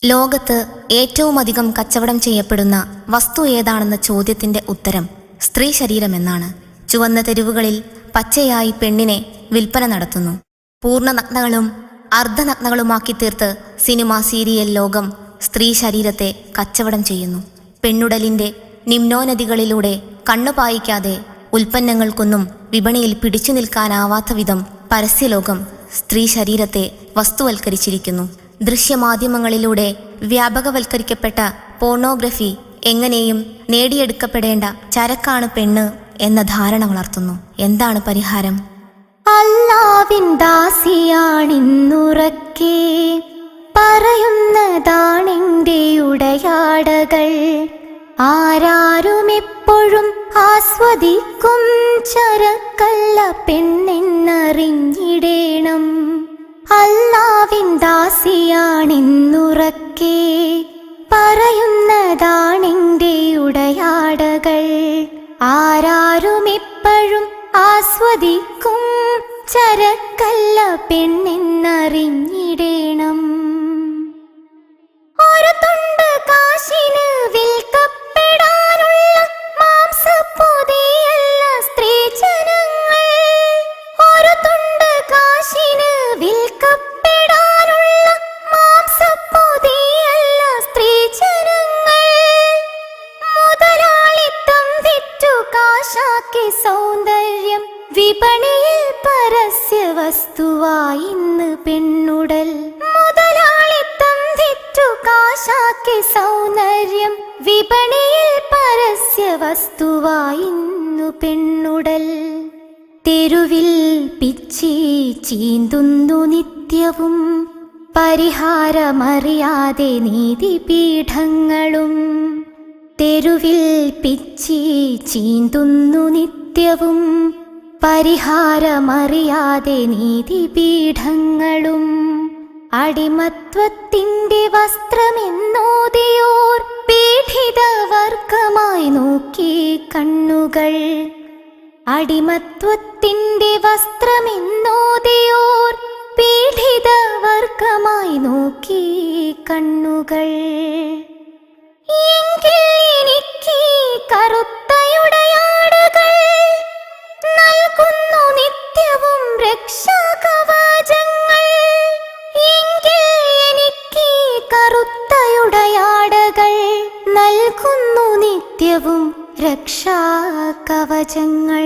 ലോകത്ത് ഏറ്റവുമധികം കച്ചവടം ചെയ്യപ്പെടുന്ന വസ്തു ഏതാണെന്ന ചോദ്യത്തിന്റെ ഉത്തരം സ്ത്രീ ശരീരമെന്നാണ്. ചുവന്ന തെരുവുകളിൽ പച്ചയായി പെണ്ണിനെ വിൽപ്പന നടത്തുന്നു. പൂർണ്ണ നഗ്നകളും അർദ്ധനഗ്നകളുമാക്കി തീർത്ത് സിനിമ സീരിയൽ ലോകം സ്ത്രീ ശരീരത്തെ കച്ചവടം ചെയ്യുന്നു. പെണ്ണുടലിന്റെ നിമ്നോന്നതികളിലൂടെ കണ്ണുപായിക്കാതെ ഉൽപ്പന്നങ്ങൾക്കൊന്നും വിപണിയിൽ പിടിച്ചു നിൽക്കാനാവാത്ത വിധം പരസ്യലോകം സ്ത്രീ ശരീരത്തെ വസ്തുവൽക്കരിച്ചിരിക്കുന്നു. ദൃശ്യമാധ്യമങ്ങളിലൂടെ വ്യാപകവൽക്കരിക്കപ്പെട്ട പോർണോഗ്രഫി എങ്ങനെയും നേടിയെടുക്കപ്പെടേണ്ട ചരക്കാണ് പെണ്ണ് എന്ന ധാരണ വളർത്തുന്നു. എന്താണ് പരിഹാരം? അല്ലാവിൻ ദാസിയാണിന്നുറക്കെ പറയുന്നതാണെന്റെ ഉടയാടകൾ. ആരാരും എപ്പോഴും ആസ്വദിക്കും ചരക്കല്ല പെണ്ണെന്നറിഞ്ഞിടേണം. അല്ലാവിൻ ദാസിയാണിന്നുറക്കെ പറയുന്നതാണെന്റെ ഉടയാടകൾ. ആരാരും എപ്പോഴും ആസ്വദിക്കും ചരക്കല്ല പെണ്ണെന്നറിഞ്ഞിടേണം. ഒരു തുണ്ട് കാശിന് വിൽക്കപ്പെടാനുള്ള മാംസപ്പൊതിയല്ല സ്ത്രീജനങ്ങൾ. ഒരു തുണ്ട് കാശിന് വിൽക്കപ്പെടാനുള്ള മാംസപ്പൊതിയല്ല സ്ത്രീജനങ്ങൾ. മുതലാളിത്തം വിറ്റു കാശാക്കി സൗന്ദര്യം വിപണിയിൽ പരസ്യ വസ്തുവായി ഇന്ന് പെണ്ണുടൽ. മുതലാളിത്തം വിറ്റു കാശാക്കി സൗന്ദര്യം വിപണിയിൽ പരസ്യ വസ്തുവായി ഇന്നു പെണ്ണുടൽ. തെരുവിൽ പിച്ചി ചീന്തുന്നു നിത്യവും പരിഹാരമറിയാതെ നീതിപീഠങ്ങളും. തെരുവിൽ പിച്ചി ചീന്തുന്നു നിത്യവും പരിഹാരമറിയാതെ നീതിപീഠങ്ങളും. അടിമത്വത്തിന്റെ വസ്ത്രമെന്നോതിയോർ പീഡിതവർഗമായി നോക്കി കണ്ണുകൾ. അടിമത്വത്തിന്റെ വസ്ത്രമെന്നോതിയോർ പീഡിതവർഗമായി നോക്കി കണ്ണുകൾ. എങ്കിൽ എനിക്ക് കറുത്തയുടയാടകൾ നൽകുന്നു നിത്യവും രക്ഷാകവചങ്ങൾ. എങ്കിൽ എനിക്ക് കറുത്തയുടയാടകൾ നൽകുന്നു നിത്യവും രക്ഷാകവചങ്ങൾ.